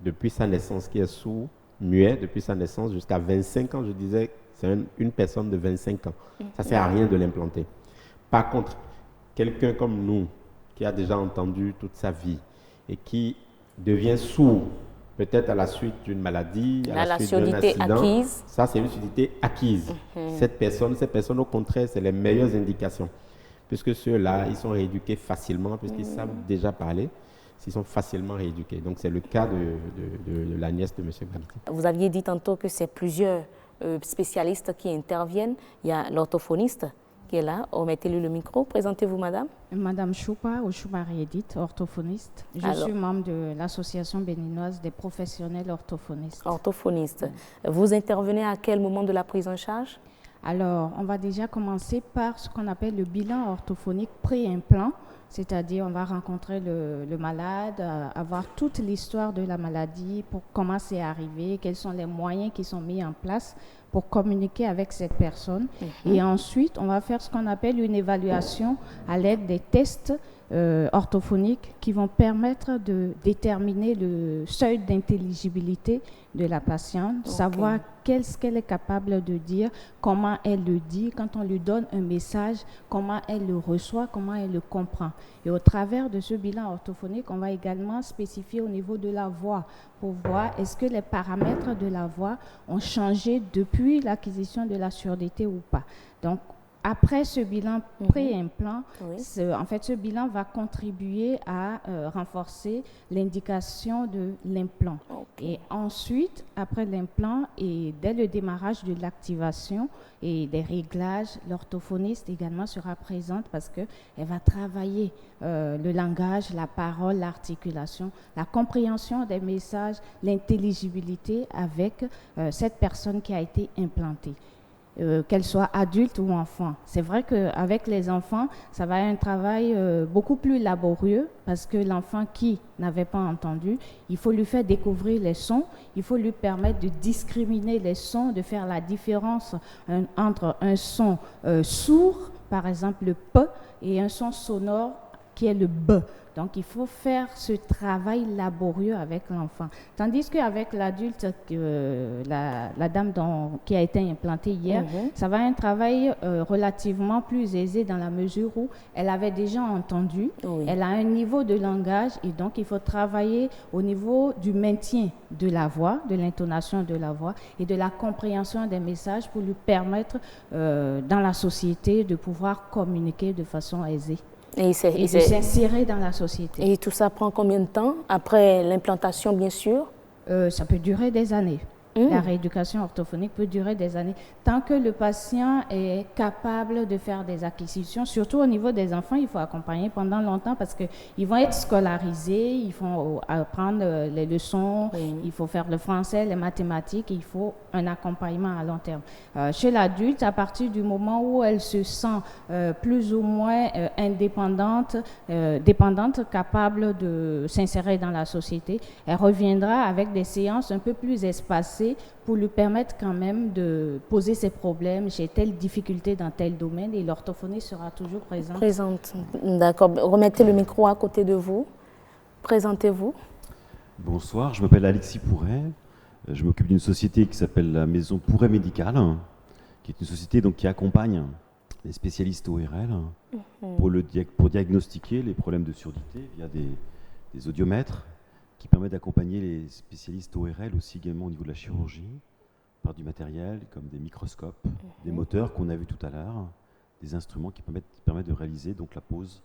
[SPEAKER 8] depuis sa naissance, qui est sourd, muet depuis sa naissance jusqu'à 25 ans, je disais, c'est une personne de 25 ans. Ça ne sert à rien de l'implanter. Par contre, quelqu'un comme nous, qui a déjà entendu toute sa vie, et qui devient sourd, peut-être à la suite d'une maladie, à la suite d'un accident.
[SPEAKER 1] Acquise.
[SPEAKER 8] Ça, c'est une surdité acquise. Ces personnes, au contraire, c'est les meilleures indications. Puisque ceux-là, ils sont rééduqués facilement, puisqu'ils savent déjà parler, ils sont facilement rééduqués. Donc, c'est le cas de la nièce de M. Gravity.
[SPEAKER 1] Vous aviez dit tantôt que c'est plusieurs spécialistes qui interviennent. Il y a l'orthophoniste qui est là. Remettez-lui le micro. Présentez-vous, madame.
[SPEAKER 9] Madame Choupa, ou Choumari Edith, orthophoniste. Je suis membre de l'Association béninoise des professionnels orthophonistes.
[SPEAKER 1] Orthophoniste. Vous intervenez à quel moment de la prise en charge?
[SPEAKER 9] Alors, on va déjà commencer par ce qu'on appelle le bilan orthophonique pré-implant, c'est-à-dire on va rencontrer le malade, avoir toute l'histoire de la maladie, pour comment c'est arrivé, quels sont les moyens qui sont mis en place pour communiquer avec cette personne. Et ensuite, on va faire ce qu'on appelle une évaluation à l'aide des tests orthophoniques qui vont permettre de déterminer le seuil d'intelligibilité de la patiente, savoir ce qu'elle est capable de dire, comment elle le dit, quand on lui donne un message, comment elle le reçoit, comment elle le comprend. Et au travers de ce bilan orthophonique, on va également spécifier au niveau de la voix pour voir est-ce que les paramètres de la voix ont changé depuis l'acquisition de la surdité ou pas. Donc, après ce bilan pré-implant, en fait, ce bilan va contribuer à renforcer l'indication de l'implant. Et ensuite, après l'implant et dès le démarrage de l'activation et des réglages, l'orthophoniste également sera présente parce qu'elle va travailler le langage, la parole, l'articulation, la compréhension des messages, l'intelligibilité avec cette personne qui a été implantée. Qu'elle soit adulte ou enfant. C'est vrai qu'avec les enfants, ça va être un travail beaucoup plus laborieux parce que l'enfant qui n'avait pas entendu, il faut lui faire découvrir les sons, il faut lui permettre de discriminer les sons, de faire la différence entre un son sourd, par exemple le P, et un son sonore qui est le B. Donc, il faut faire ce travail laborieux avec l'enfant. Tandis qu'avec l'adulte, la dame qui a été implantée hier, ça va être un travail relativement plus aisé dans la mesure où elle avait déjà entendu, elle a un niveau de langage et donc il faut travailler au niveau du maintien de la voix, de l'intonation de la voix et de la compréhension des messages pour lui permettre dans la société de pouvoir communiquer de façon aisée. Et de s'insérer dans la société.
[SPEAKER 1] Et tout ça prend combien de temps après l'implantation, bien sûr?
[SPEAKER 9] Ça peut durer des années. La rééducation orthophonique peut durer des années. Tant que le patient est capable de faire des acquisitions, surtout au niveau des enfants, il faut accompagner pendant longtemps parce qu'ils vont être scolarisés, ils vont apprendre les leçons, il faut faire le français, les mathématiques, il faut un accompagnement à long terme. Chez l'adulte, à partir du moment où elle se sent plus ou moins indépendante, capable de s'insérer dans la société, elle reviendra avec des séances un peu plus espacées pour lui permettre quand même de poser ses problèmes, j'ai telle difficulté dans tel domaine et l'orthophonie sera toujours présente.
[SPEAKER 1] Présente, d'accord. Remettez le micro à côté de vous. Présentez-vous.
[SPEAKER 10] Bonsoir, je m'appelle Alexis Pourret. Je m'occupe d'une société qui s'appelle la Maison Pourret Médicale, qui est une société donc, qui accompagne les spécialistes ORL pour diagnostiquer les problèmes de surdité via des audiomètres, qui permet d'accompagner les spécialistes ORL aussi également au niveau de la chirurgie, par du matériel comme des microscopes, des moteurs qu'on a vus tout à l'heure, des instruments qui permettent de réaliser donc la pose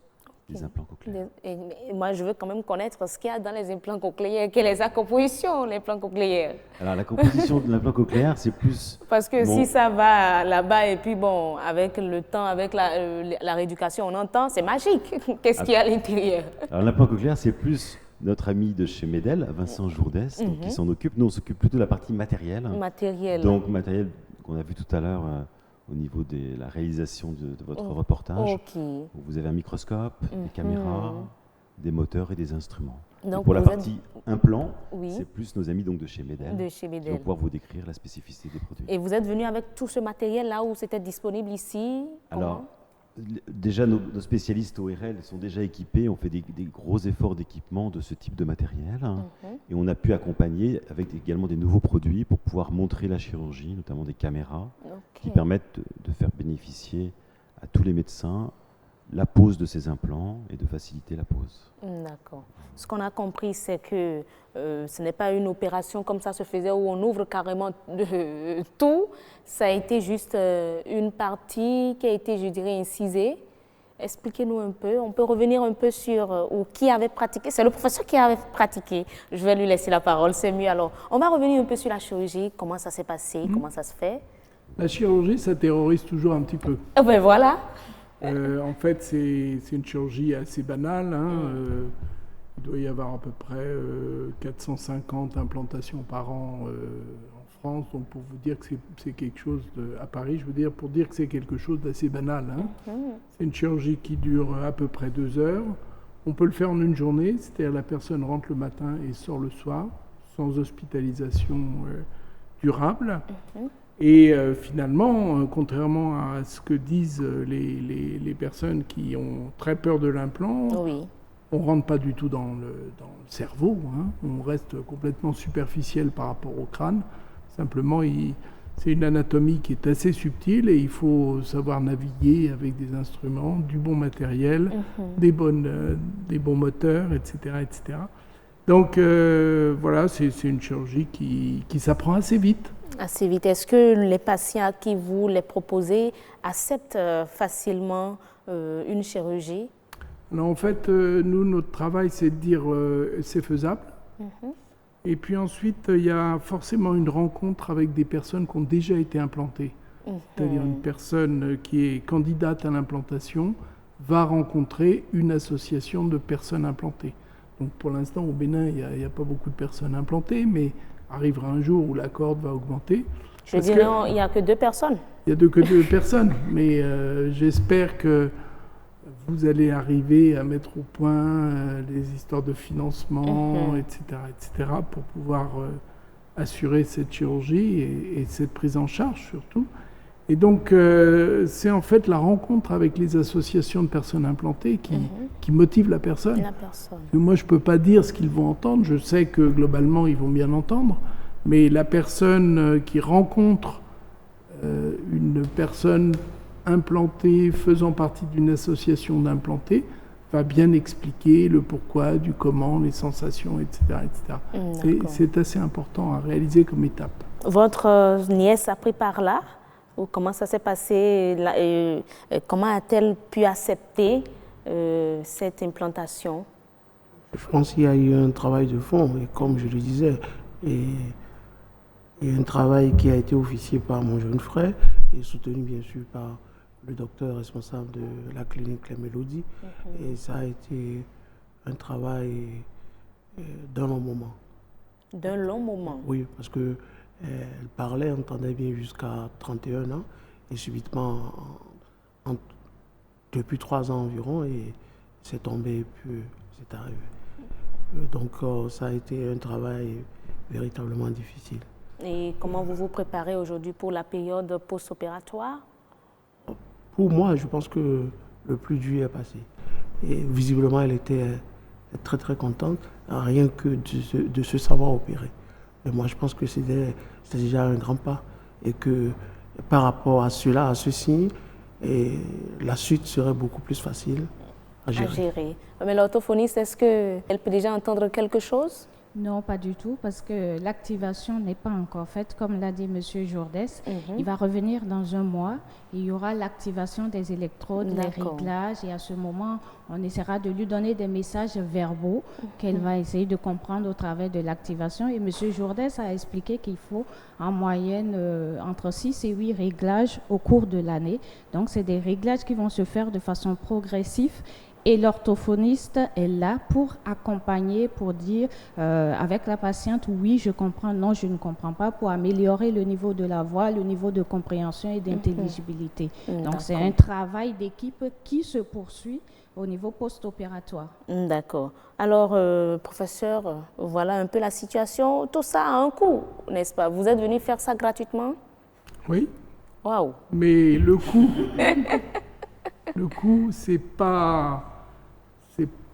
[SPEAKER 10] des implants cochléaires.
[SPEAKER 1] Et moi, je veux quand même connaître ce qu'il y a dans les implants cochléaires. Quelle est la composition, l'implant cochléaire?
[SPEAKER 10] Alors, la composition de l'implant cochléaire, c'est plus...
[SPEAKER 1] Parce que si ça va là-bas et puis bon, avec le temps, avec la rééducation, on entend, c'est magique. Qu'est-ce qu'il y a à l'intérieur?
[SPEAKER 10] Alors, l'implant cochléaire, c'est plus... notre ami de chez Medel, Vincent Jourdès, qui s'en occupe. Nous, on s'occupe plutôt de la partie matérielle. Donc, matériel qu'on a vu tout à l'heure au niveau de la réalisation de votre reportage. Où vous avez un microscope, des caméras, des moteurs et des instruments. Donc, pour la partie implant, c'est plus nos amis donc, de chez Medel qui vont pouvoir vous décrire la spécificité des produits.
[SPEAKER 1] Et vous êtes venu avec tout ce matériel là où c'était disponible ici?
[SPEAKER 10] Alors, déjà, nos spécialistes ORL sont déjà équipés, on fait des gros efforts d'équipement de ce type de matériel et on a pu accompagner avec également des nouveaux produits pour pouvoir montrer la chirurgie, notamment des caméras qui permettent de faire bénéficier à tous les médecins la pose de ces implants et de faciliter la pose.
[SPEAKER 1] D'accord. Ce qu'on a compris, c'est que ce n'est pas une opération comme ça se faisait où on ouvre carrément tout. Ça a été juste une partie qui a été, je dirais, incisée. Expliquez-nous un peu. On peut revenir un peu sur ou qui avait pratiqué. C'est le professeur qui avait pratiqué. Je vais lui laisser la parole, c'est mieux. Alors, on va revenir un peu sur la chirurgie, comment ça s'est passé, comment ça se fait.
[SPEAKER 2] La chirurgie, ça terrorise toujours un petit peu.
[SPEAKER 1] Ben voilà.
[SPEAKER 2] En fait, c'est une chirurgie assez banale. Il doit y avoir à peu près 450 implantations par an en France. Donc, pour vous dire que c'est quelque chose à Paris, je veux dire, pour dire que c'est quelque chose d'assez banal. C'est une chirurgie qui dure à peu près 2 heures. On peut le faire en une journée, c'est-à-dire la personne rentre le matin et sort le soir, sans hospitalisation durable. Et finalement, contrairement à ce que disent les personnes qui ont très peur de l'implant, on ne rentre pas du tout dans le cerveau. On reste complètement superficiel par rapport au crâne. Simplement, c'est une anatomie qui est assez subtile et il faut savoir naviguer avec des instruments, du bon matériel, des bons moteurs, etc. etc. Donc voilà, c'est une chirurgie qui s'apprend assez vite.
[SPEAKER 1] Assez vite. Est-ce que les patients à qui vous les proposez acceptent facilement une chirurgie?
[SPEAKER 2] Alors, en fait, nous, notre travail, c'est de dire c'est faisable. Et puis ensuite, il y a forcément une rencontre avec des personnes qui ont déjà été implantées. C'est-à-dire une personne qui est candidate à l'implantation va rencontrer une association de personnes implantées. Donc pour l'instant, au Bénin, il n'y a pas beaucoup de personnes implantées, mais arrivera un jour où la corde va augmenter.
[SPEAKER 1] Je dirais, il n'y a que 2 personnes.
[SPEAKER 2] Il n'y a que 2 personnes, mais j'espère que vous allez arriver à mettre au point les histoires de financement, etc., pour pouvoir assurer cette chirurgie et cette prise en charge surtout. Et donc, c'est en fait la rencontre avec les associations de personnes implantées qui motive la personne. Moi, je ne peux pas dire ce qu'ils vont entendre. Je sais que globalement, ils vont bien entendre. Mais la personne qui rencontre une personne implantée faisant partie d'une association d'implantés va bien expliquer le pourquoi, du comment, les sensations, etc. etc. C'est assez important à réaliser comme étape.
[SPEAKER 1] Votre nièce a pris par là? Ou comment ça s'est passé? Comment a-t-elle pu accepter cette implantation?
[SPEAKER 3] Je pense qu'il y a eu un travail de fond, et comme je le disais, il y a un travail qui a été officié par mon jeune frère et soutenu bien sûr par le docteur responsable de la clinique Les Mélodies. Et ça a été un travail d'un long moment.
[SPEAKER 1] D'un long moment?
[SPEAKER 3] Oui, parce que elle parlait, entendait bien jusqu'à 31 ans, et subitement, depuis 3 ans environ, et c'est tombé, puis c'est arrivé. Donc ça a été un travail véritablement difficile.
[SPEAKER 1] Et comment vous vous préparez aujourd'hui pour la période post-opératoire?
[SPEAKER 3] Pour moi, je pense que le plus dur est passé. Et visiblement, elle était très très contente, rien que de se savoir opérer. Et moi, je pense que c'était déjà un grand pas. Et que par rapport à cela, à ceci, la suite serait beaucoup plus facile à gérer.
[SPEAKER 1] Mais l'orthophoniste, est-ce qu'elle peut déjà entendre quelque chose?
[SPEAKER 9] Non, pas du tout, parce que l'activation n'est pas encore faite. Comme l'a dit M. Jourdain, il va revenir dans 1 mois. Il y aura l'activation des électrodes, les réglages, et à ce moment, on essaiera de lui donner des messages verbaux qu'elle va essayer de comprendre au travers de l'activation. Et M. Jourdain a expliqué qu'il faut en moyenne entre 6 et 8 réglages au cours de l'année. Donc, c'est des réglages qui vont se faire de façon progressive. Et l'orthophoniste est là pour accompagner, pour dire avec la patiente, oui, je comprends, non, je ne comprends pas, pour améliorer le niveau de la voix, le niveau de compréhension et d'intelligibilité. Donc, c'est un travail d'équipe qui se poursuit au niveau post-opératoire.
[SPEAKER 1] D'accord. Alors, professeur, voilà un peu la situation. Tout ça a un coût, n'est-ce pas? Vous êtes venu faire ça gratuitement?
[SPEAKER 2] Oui.
[SPEAKER 1] Waouh.
[SPEAKER 2] Mais le coût, c'est pas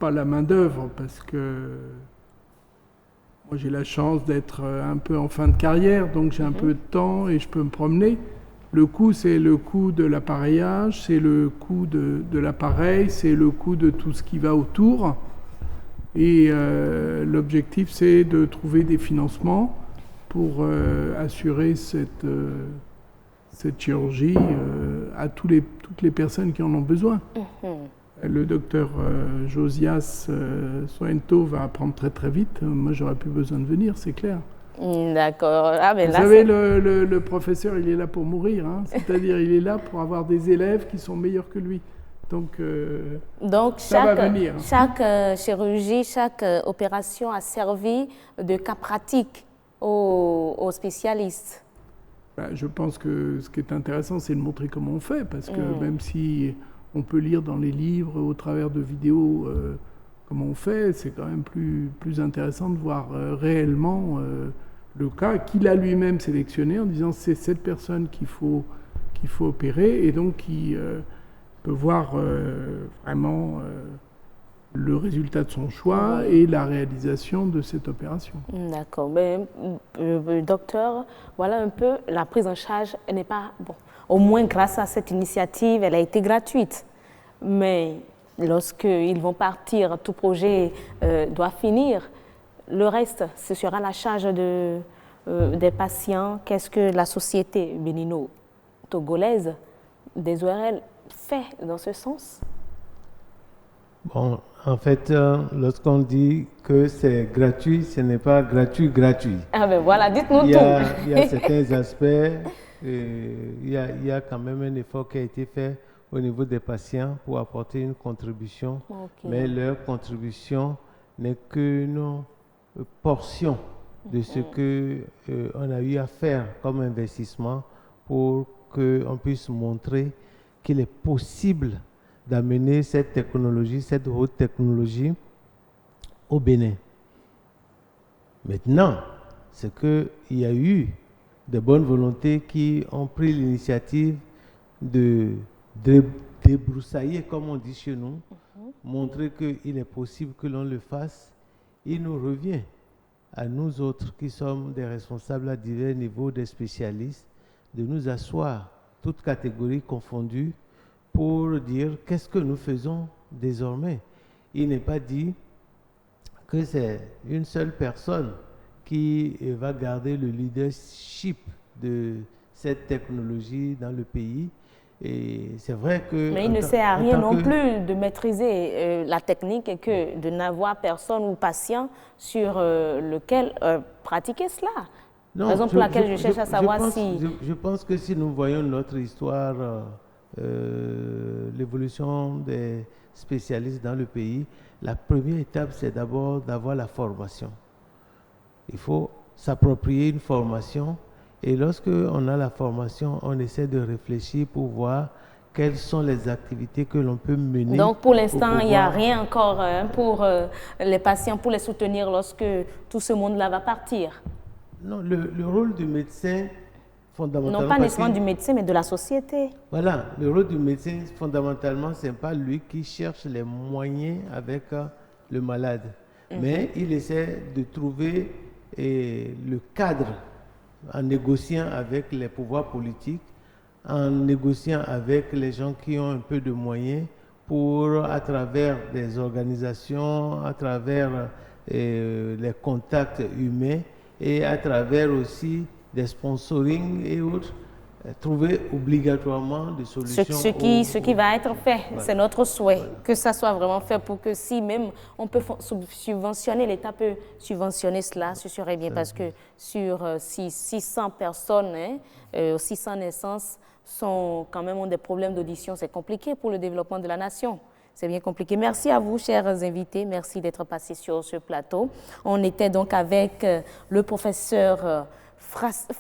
[SPEAKER 2] la main-d'œuvre, parce que moi j'ai la chance d'être un peu en fin de carrière, donc j'ai un peu de temps et je peux me promener. Le coût, c'est le coût de l'appareillage, c'est le coût de l'appareil, c'est le coût de tout ce qui va autour. Et l'objectif, c'est de trouver des financements pour assurer cette chirurgie à toutes les personnes qui en ont besoin. Le docteur Josias Soento va apprendre très très vite. Moi, j'aurais plus besoin de venir, c'est clair.
[SPEAKER 1] D'accord. Ah, mais
[SPEAKER 2] Vous
[SPEAKER 1] là,
[SPEAKER 2] savez, le professeur, il est là pour mourir. Hein. C'est-à-dire, il est là pour avoir des élèves qui sont meilleurs que lui. Donc ça va venir.
[SPEAKER 1] Chaque chirurgie, chaque opération a servi de cas pratique aux spécialistes.
[SPEAKER 2] Ben, je pense que ce qui est intéressant, c'est de montrer comment on fait. Parce que même si on peut lire dans les livres, au travers de vidéos, comment on fait, c'est quand même plus intéressant de voir réellement le cas qu'il a lui-même sélectionné en disant c'est cette personne qu'il faut opérer et donc qui peut voir vraiment le résultat de son choix et la réalisation de cette opération.
[SPEAKER 1] D'accord. Mais docteur, voilà un peu, la prise en charge n'est pas... Bon, au moins grâce à cette initiative, elle a été gratuite. Mais lorsqu'ils vont partir, tout projet doit finir. Le reste, ce sera la charge des patients. Qu'est-ce que la société bénino-togolaise des ORL fait dans ce sens?
[SPEAKER 7] Bon, en fait, lorsqu'on dit que c'est gratuit, ce n'est pas gratuit.
[SPEAKER 1] Ah ben voilà, dites-nous tout.
[SPEAKER 7] Il y a certains aspects, il y a quand même un effort qui a été fait au niveau des patients pour apporter une contribution, mais leur contribution n'est qu'une portion de ce qu'on a eu à faire comme investissement pour qu'on puisse montrer qu'il est possible d'amener cette technologie, cette haute technologie au Bénin. Maintenant, c'est qu'il y a eu de bonnes volontés qui ont pris l'initiative de débroussailler, comme on dit chez nous, montrer qu'il est possible que l'on le fasse. Il nous revient à nous autres qui sommes des responsables à divers niveaux, des spécialistes, de nous asseoir, toutes catégories confondues, pour dire qu'est-ce que nous faisons désormais. Il n'est pas dit que c'est une seule personne qui va garder le leadership de cette technologie dans le pays. Et c'est vrai que...
[SPEAKER 1] Mais il ne sert à rien non plus de maîtriser la technique et que de n'avoir personne ou patient sur lequel pratiquer cela.
[SPEAKER 7] Non,
[SPEAKER 1] raison pour laquelle je cherche à savoir si...
[SPEAKER 7] Je pense que si nous voyons notre histoire, l'évolution des spécialistes dans le pays, la première étape, c'est d'abord d'avoir la formation. Il faut s'approprier une formation. Et lorsque on a la formation, on essaie de réfléchir pour voir quelles sont les activités que l'on peut mener.
[SPEAKER 1] Donc pour l'instant, il n'y a rien encore pour les patients, pour les soutenir lorsque tout ce monde-là va partir.
[SPEAKER 7] Non, le rôle du médecin, fondamentalement...
[SPEAKER 1] Non, pas nécessairement du médecin, mais de la société.
[SPEAKER 7] Voilà, le rôle du médecin, fondamentalement, ce n'est pas lui qui cherche les moyens avec le malade. Mais il essaie de trouver le cadre en négociant avec les pouvoirs politiques, en négociant avec les gens qui ont un peu de moyens pour, à travers des organisations, à travers les contacts humains et à travers aussi des sponsoring et autres, trouver obligatoirement des solutions.
[SPEAKER 1] Ce qui va être fait,
[SPEAKER 7] voilà.
[SPEAKER 1] C'est notre souhait, que ça soit vraiment fait pour que si même on peut subventionner, l'État peut subventionner cela, ce serait bien parce que sur 600 personnes, 600 naissances sont quand même ont des problèmes d'audition, c'est compliqué pour le développement de la nation. C'est bien compliqué. Merci à vous, chers invités. Merci d'être passés sur ce plateau. On était donc avec le professeur Frachet.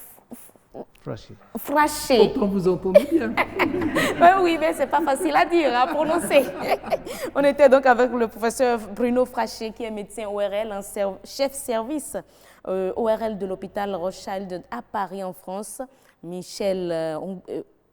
[SPEAKER 2] Pourtant, vous entendez bien.
[SPEAKER 1] Oui, mais c'est pas facile à dire, à prononcer. On était donc avec le professeur Bruno Frachet, qui est médecin ORL, chef service ORL de l'hôpital Rothschild à Paris, en France. Michel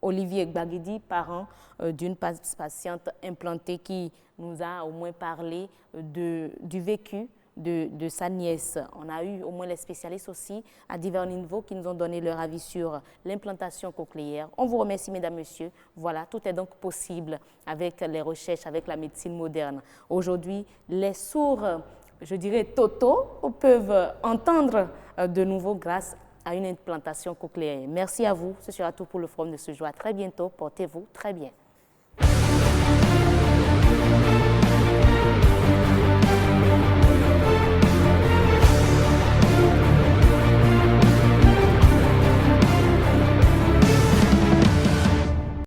[SPEAKER 1] Olivier Gbagedi, parent d'une patiente implantée qui nous a au moins parlé du vécu de sa nièce. On a eu au moins les spécialistes aussi à divers niveaux qui nous ont donné leur avis sur l'implantation cochléaire. On vous remercie, mesdames, messieurs. Voilà, tout est donc possible avec les recherches, avec la médecine moderne. Aujourd'hui, les sourds, je dirais totaux, peuvent entendre de nouveau grâce à une implantation cochléaire. Merci à vous. Ce sera tout pour le forum de ce jour. À très bientôt. Portez-vous très bien.